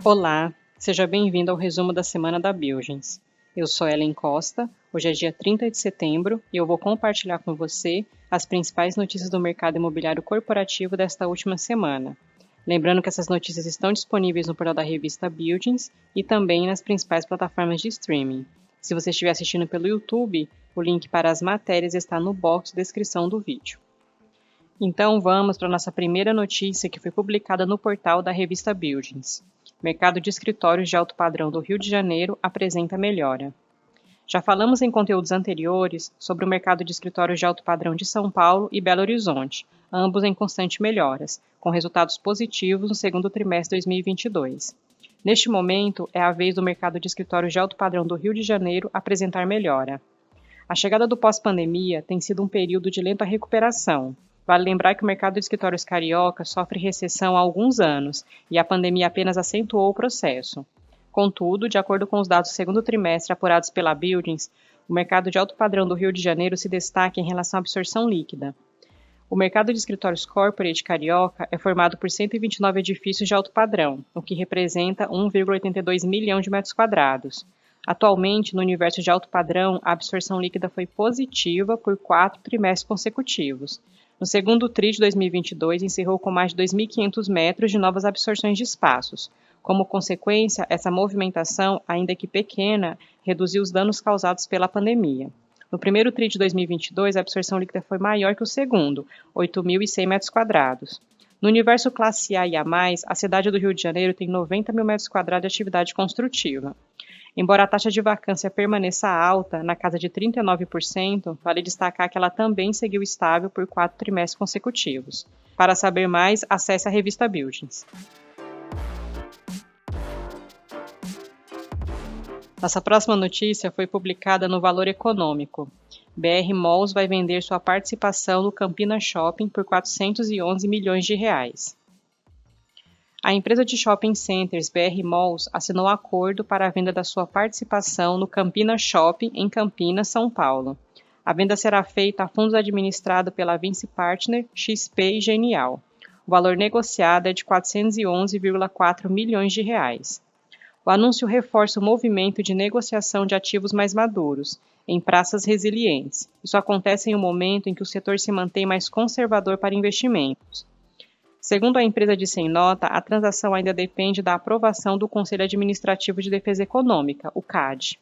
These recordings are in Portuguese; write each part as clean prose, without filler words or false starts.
Olá, seja bem-vindo ao resumo da semana da Bilgens. Eu sou Ellen Costa, hoje é dia 30 de setembro e eu vou compartilhar com você as principais notícias do mercado imobiliário corporativo desta última semana. Lembrando que essas notícias estão disponíveis no portal da revista Bilgens e também nas principais plataformas de streaming. Se você estiver assistindo pelo YouTube, o link para as matérias está no box de descrição do vídeo. Então vamos para a nossa primeira notícia que foi publicada no portal da revista Bilgens. Mercado de escritórios de alto padrão do Rio de Janeiro apresenta melhora. Já falamos em conteúdos anteriores sobre o mercado de escritórios de alto padrão de São Paulo e Belo Horizonte, ambos em constante melhoras, com resultados positivos no segundo trimestre de 2022. Neste momento, é a vez do mercado de escritórios de alto padrão do Rio de Janeiro apresentar melhora. A chegada do pós-pandemia tem sido um período de lenta recuperação. Vale lembrar que o mercado de escritórios carioca sofre recessão há alguns anos e a pandemia apenas acentuou o processo. Contudo, de acordo com os dados do segundo trimestre apurados pela Bilgens, o mercado de alto padrão do Rio de Janeiro se destaca em relação à absorção líquida. O mercado de escritórios corporate carioca é formado por 129 edifícios de alto padrão, o que representa 1,82 milhão de metros quadrados. Atualmente, no universo de alto padrão, a absorção líquida foi positiva por 4 trimestres consecutivos. No segundo TRI de 2022, encerrou com mais de 2.500 metros de novas absorções de espaços. Como consequência, essa movimentação, ainda que pequena, reduziu os danos causados pela pandemia. No primeiro TRI de 2022, a absorção líquida foi maior que o segundo, 8.100 metros quadrados. No universo classe A e A+, a cidade do Rio de Janeiro tem 90 mil metros quadrados de atividade construtiva. Embora a taxa de vacância permaneça alta, na casa de 39%, vale destacar que ela também seguiu estável por 4 trimestres consecutivos. Para saber mais, acesse a revista Bilgens. Nossa próxima notícia foi publicada no Valor Econômico. BR Malls vai vender sua participação no Campina Shopping por 411 milhões de reais. A empresa de shopping centers BR Malls assinou acordo para a venda da sua participação no Campina Shopping em Campinas, São Paulo. A venda será feita a fundos administrado pela Vinci Partner, XP e Genial. O valor negociado é de 411,4 milhões de reais. O anúncio reforça o movimento de negociação de ativos mais maduros, em praças resilientes. Isso acontece em um momento em que o setor se mantém mais conservador para investimentos. Segundo a empresa disse em nota, a transação ainda depende da aprovação do Conselho Administrativo de Defesa Econômica, o CAD.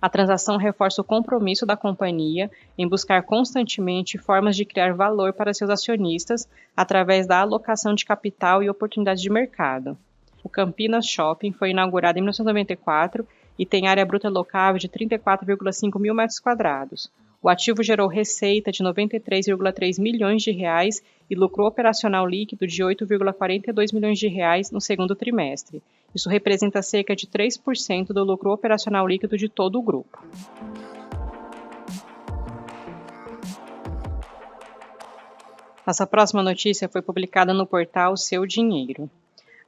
A transação reforça o compromisso da companhia em buscar constantemente formas de criar valor para seus acionistas através da alocação de capital e oportunidades de mercado. O Campinas Shopping foi inaugurado em 1994 e tem área bruta locável de 34,5 mil metros quadrados. O ativo gerou receita de 93,3 milhões de reais e lucro operacional líquido de 8,42 milhões de reais no segundo trimestre. Isso representa cerca de 3% do lucro operacional líquido de todo o grupo. Nossa próxima notícia foi publicada no portal Seu Dinheiro.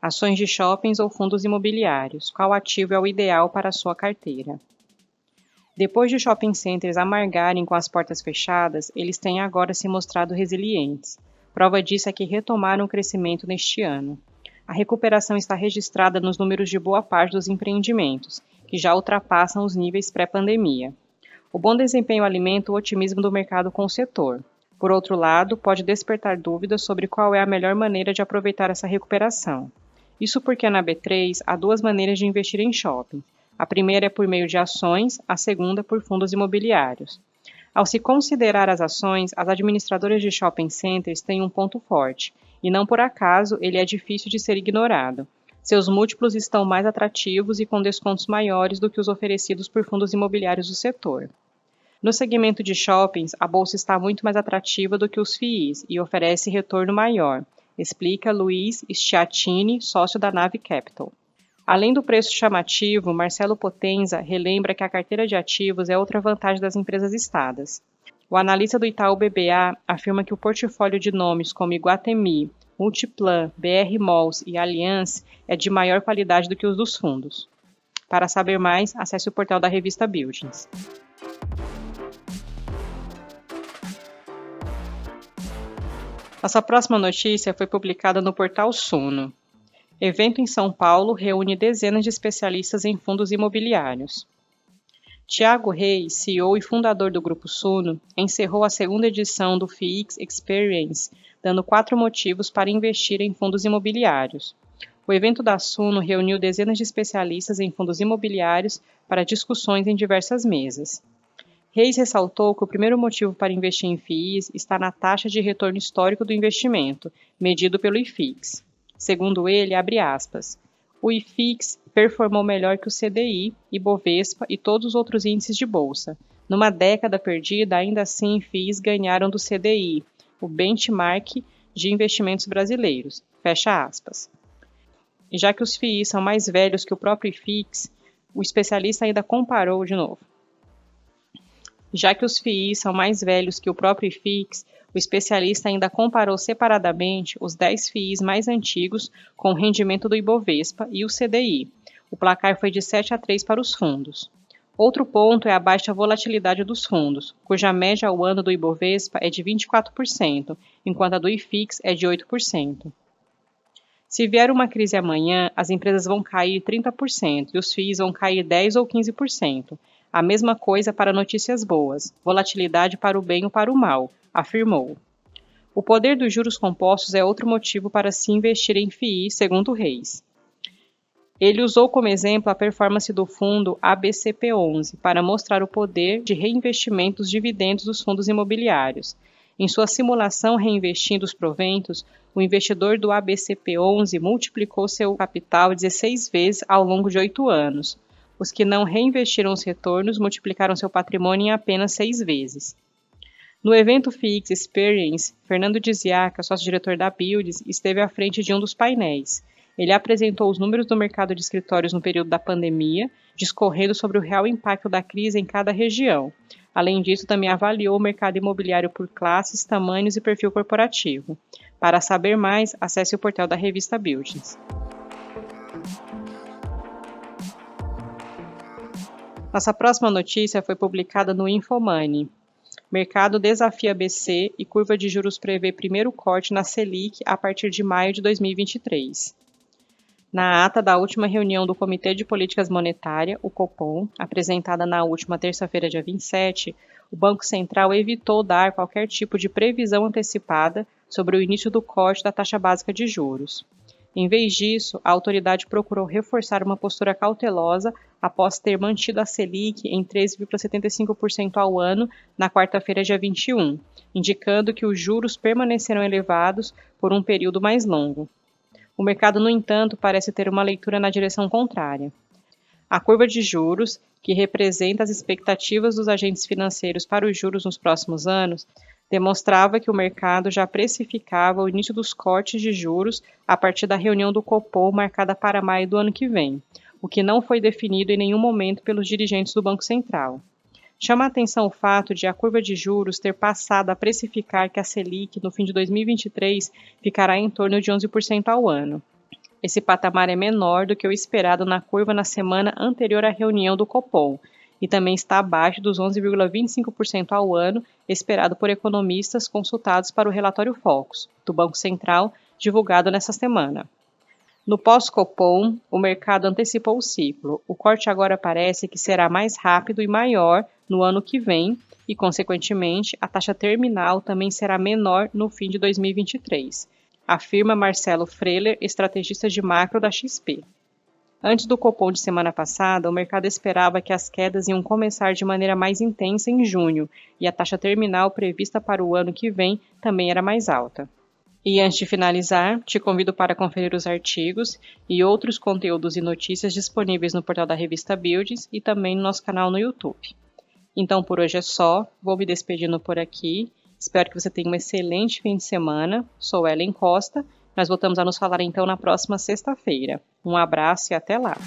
Ações de shoppings ou fundos imobiliários. Qual ativo é o ideal para a sua carteira? Depois de shopping centers amargarem com as portas fechadas, eles têm agora se mostrado resilientes. Prova disso é que retomaram o crescimento neste ano. A recuperação está registrada nos números de boa parte dos empreendimentos, que já ultrapassam os níveis pré-pandemia. O bom desempenho alimenta o otimismo do mercado com o setor. Por outro lado, pode despertar dúvidas sobre qual é a melhor maneira de aproveitar essa recuperação. Isso porque na B3 há duas maneiras de investir em shopping. A primeira é por meio de ações, a segunda por fundos imobiliários. Ao se considerar as ações, as administradoras de shopping centers têm um ponto forte, e não por acaso ele é difícil de ser ignorado. Seus múltiplos estão mais atrativos e com descontos maiores do que os oferecidos por fundos imobiliários do setor. No segmento de shoppings, a bolsa está muito mais atrativa do que os FIIs e oferece retorno maior, explica Luiz Schiattini, sócio da Nave Capital. Além do preço chamativo, Marcelo Potenza relembra que a carteira de ativos é outra vantagem das empresas listadas. O analista do Itaú BBA afirma que o portfólio de nomes como Iguatemi, Multiplan, BR Malls e Allianz é de maior qualidade do que os dos fundos. Para saber mais, acesse o portal da revista Bilgens. Nossa próxima notícia foi publicada no portal Suno. Evento em São Paulo reúne dezenas de especialistas em fundos imobiliários. Tiago Reis, CEO e fundador do Grupo Suno, encerrou a segunda edição do FIX Experience, dando 4 motivos para investir em fundos imobiliários. O evento da Suno reuniu dezenas de especialistas em fundos imobiliários para discussões em diversas mesas. Reis ressaltou que o primeiro motivo para investir em FIIs está na taxa de retorno histórico do investimento, medido pelo IFIX. Segundo ele, abre aspas, o IFIX performou melhor que o CDI, Ibovespa e todos os outros índices de bolsa. Numa década perdida, ainda assim, FIIs ganharam do CDI, o benchmark de investimentos brasileiros. Fecha aspas. E já que os FIIs são mais velhos que o próprio IFIX, o especialista ainda comparou de novo. Já que os FIIs são mais velhos que o próprio IFIX, o especialista ainda comparou separadamente os 10 FIIs mais antigos com o rendimento do Ibovespa e o CDI. O placar foi de 7-3 para os fundos. Outro ponto é a baixa volatilidade dos fundos, cuja média ao ano do Ibovespa é de 24%, enquanto a do IFIX é de 8%. Se vier uma crise amanhã, as empresas vão cair 30% e os FIIs vão cair 10% ou 15%. A mesma coisa para notícias boas, volatilidade para o bem ou para o mal, afirmou. O poder dos juros compostos é outro motivo para se investir em FII, segundo Reis. Ele usou como exemplo a performance do fundo ABCP11 para mostrar o poder de reinvestimento dos dividendos dos fundos imobiliários. Em sua simulação reinvestindo os proventos, o investidor do ABCP11 multiplicou seu capital 16 vezes ao longo de 8 anos. Os que não reinvestiram os retornos multiplicaram seu patrimônio em apenas 6 vezes. No evento FIX Experience, Fernando Diziaca, sócio-diretor da Buildings, esteve à frente de um dos painéis. Ele apresentou os números do mercado de escritórios no período da pandemia, discorrendo sobre o real impacto da crise em cada região. Além disso, também avaliou o mercado imobiliário por classes, tamanhos e perfil corporativo. Para saber mais, acesse o portal da revista Buildings. Nossa próxima notícia foi publicada no Infomoney. Mercado desafia BC e curva de juros prevê primeiro corte na Selic a partir de maio de 2023. Na ata da última reunião do Comitê de Políticas Monetárias, o Copom, apresentada na última terça-feira, dia 27, o Banco Central evitou dar qualquer tipo de previsão antecipada sobre o início do corte da taxa básica de juros. Em vez disso, a autoridade procurou reforçar uma postura cautelosa após ter mantido a Selic em 13,75% ao ano na quarta-feira, dia 21, indicando que os juros permanecerão elevados por um período mais longo. O mercado, no entanto, parece ter uma leitura na direção contrária. A curva de juros, que representa as expectativas dos agentes financeiros para os juros nos próximos anos, demonstrava que o mercado já precificava o início dos cortes de juros a partir da reunião do Copom marcada para maio do ano que vem, o que não foi definido em nenhum momento pelos dirigentes do Banco Central. Chama a atenção o fato de a curva de juros ter passado a precificar que a Selic no fim de 2023 ficará em torno de 11% ao ano. Esse patamar é menor do que o esperado na curva na semana anterior à reunião do Copom, e também está abaixo dos 11,25% ao ano esperado por economistas consultados para o relatório Focus, do Banco Central, divulgado nesta semana. No pós-Copom, o mercado antecipou o ciclo. O corte agora parece que será mais rápido e maior no ano que vem e, consequentemente, a taxa terminal também será menor no fim de 2023, afirma Marcelo Freler, estrategista de macro da XP. Antes do Copom de semana passada, o mercado esperava que as quedas iam começar de maneira mais intensa em junho e a taxa terminal prevista para o ano que vem também era mais alta. E antes de finalizar, te convido para conferir os artigos e outros conteúdos e notícias disponíveis no portal da revista Buildings e também no nosso canal no YouTube. Então por hoje é só, vou me despedindo por aqui, espero que você tenha um excelente fim de semana, sou Ellen Costa. Nós voltamos a nos falar então na próxima sexta-feira. Um abraço e até lá!